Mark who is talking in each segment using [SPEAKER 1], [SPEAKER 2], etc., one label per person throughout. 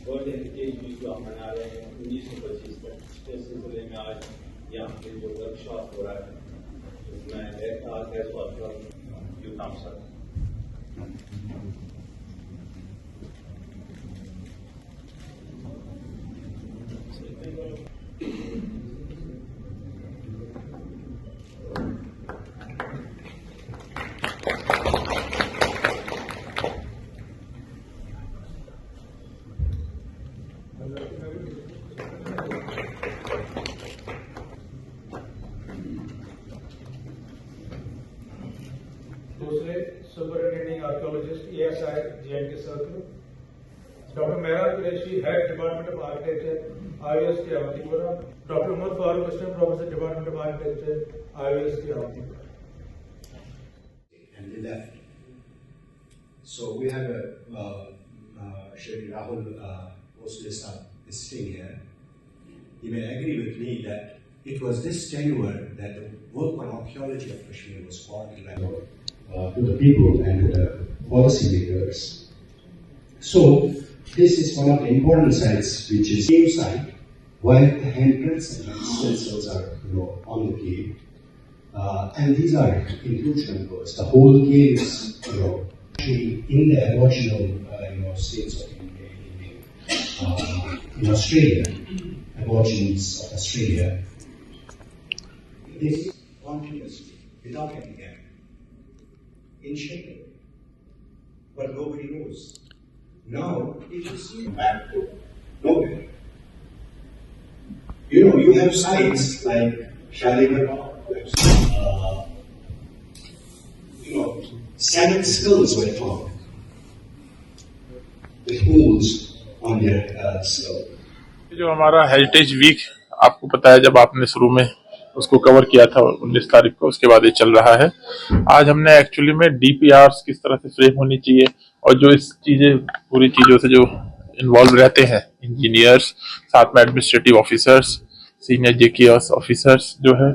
[SPEAKER 1] World heritage week जो हम मना रहे हैं 1925 तक, इस सिलसिले में आज यहाँ पे जो वर्कशॉप हो रहा है उसमें यू काम सर।
[SPEAKER 2] दूसरे superintending archaeologist ASI JNK circle, doctor Mehran Qureshi head department of architecture IOST Awantipura, doctor Mohammad Farooq assistant professor department of architecture IOST Awantipura.
[SPEAKER 3] And they left. So we have Shri Rahul Oslesa is sitting here. He may agree with me that it was this tenure that the work on archaeology of Kashmir was fought to the people and to the policy makers. So this is one of the important sites, which is cave site, where the handprints and stencils are on the cave. And these are inclusion codes. The whole cave is, in the aboriginal, states of India, in Australia, aborigines of Australia. This continuously, without any gap, in shaping, but nobody knows. Now, if you see back to nowhere, you have sites like Shalimar. Seven skulls were found with holes on their skull.
[SPEAKER 4] जो हमारा heritage week आपको पता है, जब आपने शुरू में उसको कवर किया था 19 तारीख को, उसके बाद ये चल रहा है। आज हमने एक्चुअली में DPRs किस तरह से फ्रेम होनी चाहिए और जो इस पूरी चीजों से जो इन्वॉल्व रहते हैं इंजीनियर्स, साथ में administrative officers, senior JKS officers जो है,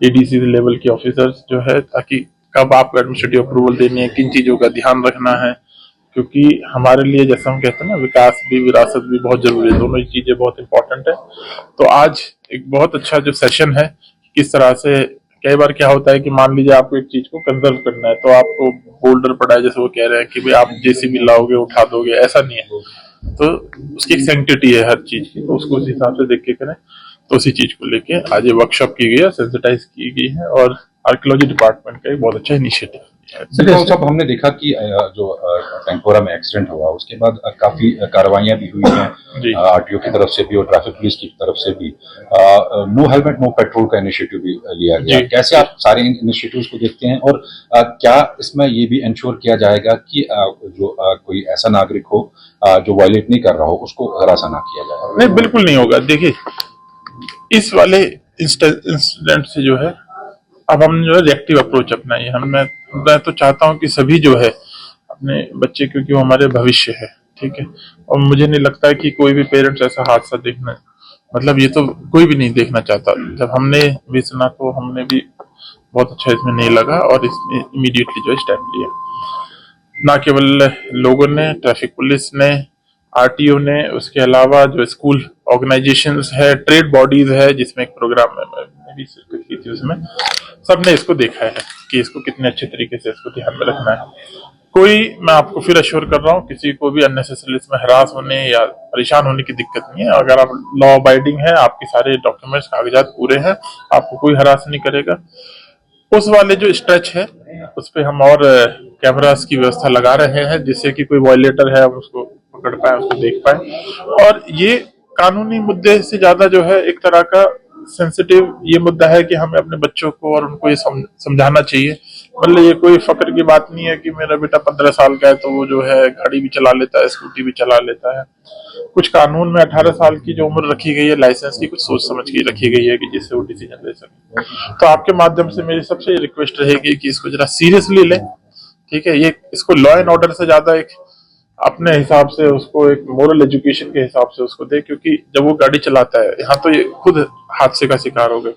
[SPEAKER 4] ADC लेवल के ऑफिसर्स जो है, ताकि कब आपको एडमिनिस्ट्रेटिव अप्रूवल देनी है, किन चीजों का ध्यान रखना है, क्योंकि हमारे लिए जैसा हम कहते हैं ना, विकास भी विरासत भी बहुत जरूरी है, दोनों ही चीजें बहुत इंपॉर्टेंट है। तो आज एक बहुत अच्छा जो सेशन है, किस तरह से कई बार क्या होता है कि मान लीजिए आपको एक चीज को कंजर्व करना है, तो आपको बोल्डर पड़ा है, जैसे वो कह रहे हैं कि भाई आप JCB लाओगे उठा दोगे, ऐसा नहीं है। तो उसकी एक सैंक्टिटी है हर चीज की, तो उसको उस हिसाब से देख के करें। तो उसी चीज को लेके आज ये वर्कशॉप की गई है, सेंसिटाइज की गई है, और आर्कियोलॉजी डिपार्टमेंट का एक बहुत अच्छा इनिशिएटिव है।
[SPEAKER 5] साहब, हमने देखा कि जो टैंकोरा में एक्सीडेंट हुआ उसके बाद काफी कार्रवाइयां भी हुई हैं RTO की तरफ से भी और ट्रैफिक पुलिस की तरफ से भी। नो हेलमेट नो पेट्रोल का इनिशिएटिव भी लिया गया। कैसे आप सारे इनिशिएटिव्स को देखते हैं, और क्या इसमें ये भी इंश्योर किया जाएगा कि जो कोई ऐसा नागरिक हो जो वायलेट नहीं कर रहा हो, उसको हरासा ना किया जाए?
[SPEAKER 4] नहीं, बिल्कुल नहीं होगा। देखिए, इस वाले इंसिडेंट से जो है, अब हम जो है रिएक्टिव अप्रोच अपनाइए। मैं तो चाहता हूं कि सभी जो है अपने बच्चे, क्योंकि वो हमारे भविष्य है, ठीक है, और मुझे नहीं लगता है कि कोई भी पेरेंट्स ऐसा हादसा देखना, मतलब ये तो कोई भी नहीं देखना चाहता। जब हमने भी सुना तो हमने भी बहुत अच्छा इसमें नहीं लगा, और इसमें इमीडिएटली जो है स्टेप लिया। ना केवल लोगों ने, ट्रैफिक पुलिस ने, RTO ने, उसके अलावा जो स्कूल ऑर्गेनाइजेशंस है, ट्रेड बॉडीज है, जिसमें एक प्रोग्राम में भी शिरकत की थी, उसमें सबने इसको देखा है कि इसको कितने अच्छे तरीके से इसको ध्यान में रखना है। कोई, मैं आपको फिर अश्योर कर रहा हूँ, किसी को भी अननेसेसरी इसमें हरास होने या परेशान होने की दिक्कत नहीं है। अगर आप लॉ अबाइडिंग है, आपके सारे डॉक्यूमेंट्स कागजात पूरे हैं, आपको कोई हरास नहीं करेगा। उस वाले जो स्ट्रेच है उस पे हम और कैमरास की व्यवस्था लगा रहे हैं, जिससे कि कोई वायलेटर है हम उसको पकड़ पाए, उसको देख पाए। और ये कानूनी मुद्दे से ज्यादा जो है एक तरह का सेंसिटिव ये मुद्दा है कि हमें अपने बच्चों को और उनको ये समझाना चाहिए। मतलब ये कोई फक्र की बात नहीं है कि मेरा बेटा 15 साल का है तो वो जो है गाड़ी भी चला लेता है, स्कूटी भी चला लेता है। कुछ कानून में 18 साल की जो उम्र रखी गई है लाइसेंस की, कुछ सोच समझ के रखी गई है कि जिससे वो डिसीजन ले सके। तो आपके माध्यम से मेरी सबसे रिक्वेस्ट रहेगी कि इसको जरा सीरियसली लें, ठीक है। ये इसको लॉ एंड ऑर्डर से ज्यादा एक अपने हिसाब से उसको एक मोरल एजुकेशन के हिसाब से उसको दे, क्योंकि जब वो गाड़ी चलाता है, यहाँ तो ये खुद हादसे का शिकार हो गए,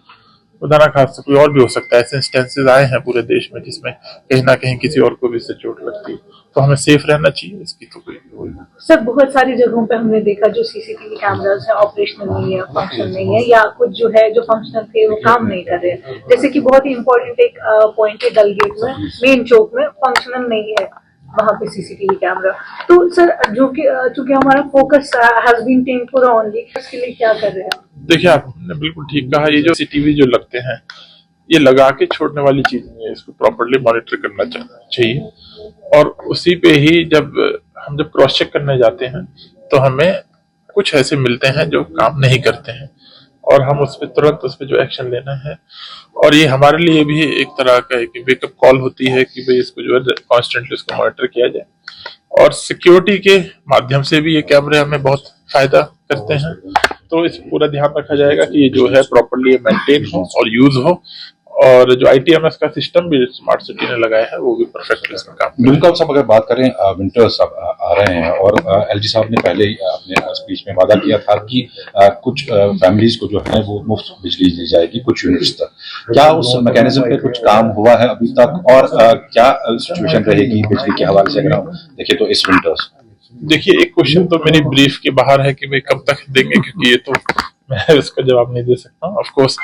[SPEAKER 4] खुदा ना खास कोई और भी हो सकता है। ऐसे इंस्टेंसेस आए हैं पूरे देश में जिसमें कहीं ना कहीं किसी और को भी इससे चोट लगती है। तो हमें सेफ रहना चाहिए, इसकी तो कोई
[SPEAKER 6] सर बहुत सारी जगहों पे हमने देखा जो सीसीटीवी कैमरास है ऑपरेशनल नहीं है, फंक्शन नहीं है, या कुछ जो है जो फंक्शनल थे वो काम नहीं कर रहे हैं। जैसे कि बहुत ही इम्पोर्टेंट एक पॉइंट है डल गेट में, मेन चौक में फंक्शनल नहीं है वहाँ पे सीसीटीवी कैमरा। तो सर जो कि चूंकि हमारा फोकस हैज बीन टेंपुरा ओनली, इसके लिए क्या कर रहे हैं?
[SPEAKER 4] देखिए आपने बिल्कुल ठीक कहा, ये जो सीसीटीवी जो लगते हैं ये लगा के छोड़ने वाली चीज नहीं है, इसको प्रॉपर्ली मॉनिटर करना चाहिए। और उसी पे ही जब हम क्रॉस चेक करने जाते हैं तो हमें कुछ ऐसे मिलते हैं जो काम नहीं करते हैं और हम उस पर तुरंत उस पर जो एक्शन लेना है। और ये हमारे लिए भी एक तरह का एक वेकअप कॉल होती है कि भाई इसको जो है कॉन्स्टेंटली इसको मॉनिटर किया जाए। और सिक्योरिटी के माध्यम से भी ये कैमरे हमें बहुत फायदा करते हैं, तो इस पूरा ध्यान रखा जाएगा कि ये जो है प्रॉपर्ली मेंटेन हो और यूज हो। और जो ITMS का सिस्टम भी स्मार्ट सिटी ने लगाया है वो भी परफेक्टली इसमें काम करे।
[SPEAKER 5] दुमका साहब, अगर बात करें विंटर्स अब आ रहे हैं और LG साहब ने पहले ही अपने स्पीच में वादा किया था कि कुछ फैमिलीज को जो है वो मुफ्त बिजली दी जाएगी कुछ यूनिट्स तक। क्या उस मैकेनिज्म पे कुछ काम हुआ है अभी तक, और क्या सिचुएशन रहेगी बिजली के हवाले से अगर हम देखें तो इस विंटर्स?
[SPEAKER 4] देखिए, एक क्वेश्चन तो मेरी ब्रीफ के बाहर है कि भाई कब तक देंगे, क्योंकि ये तो मैं इसका जवाब नहीं दे सकता हूँ। ऑफ कोर्स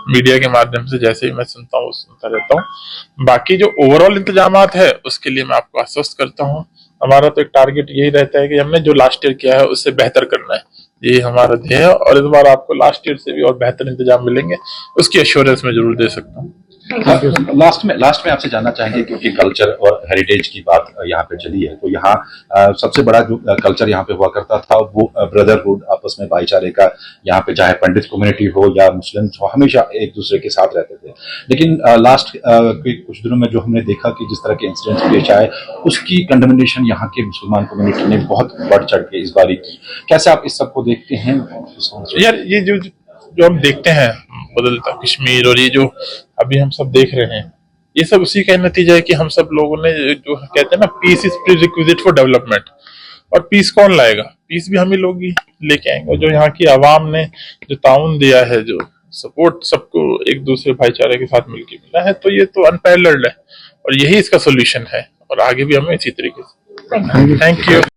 [SPEAKER 4] मीडिया के माध्यम से जैसे ही मैं सुनता हूँ सुनता रहता हूँ। बाकी जो ओवरऑल इंतजामात है उसके लिए मैं आपको आश्वस्त करता हूँ। हमारा तो एक टारगेट यही रहता है कि हमने जो लास्ट ईयर किया है उससे बेहतर करना है, ये हमारा ध्येय है। और इस बार आपको लास्ट ईयर से भी और बेहतर इंतजाम मिलेंगे, उसकी एश्योरेंस मैं जरूर दे सकता हूँ।
[SPEAKER 5] लास्ट में आपसे जानना चाहेंगे, क्योंकि कल्चर और हेरिटेज की बात यहाँ पे चली है, तो यहाँ सबसे बड़ा जो कल्चर यहाँ पे हुआ करता था वो ब्रदरहुड, आपस में भाईचारे का, यहाँ पे चाहे पंडित कम्युनिटी हो या मुस्लिम हो, हमेशा एक दूसरे के साथ रहते थे। लेकिन लास्ट कुछ दिनों में जो हमने देखा कि जिस तरह के इंसिडेंट्स पेश आए, उसकी कंडेमनेशन यहाँ के मुसलमान कम्युनिटी ने बहुत बढ़ चढ़ के इस बारी की। कैसे आप इस सबको देखते हैं?
[SPEAKER 4] यार ये जो हम देखते हैं बदलता कश्मीर और ये जो अभी हम सब देख रहे हैं, ये सब उसी का नतीजा है कि हम सब लोगों ने जो कहते हैं ना, peace is prerequisite for development. और पीस कौन लाएगा? पीस भी हम ही लोग ही लेके आएंगे। और जो यहाँ की आवाम ने जो ताउन दिया है, जो सपोर्ट सबको एक दूसरे भाईचारे के साथ मिलकर मिला है, तो ये तो अनपैरेलल्ड है और यही इसका सोल्यूशन है। और आगे भी हमें इसी तरीके से। Thank you.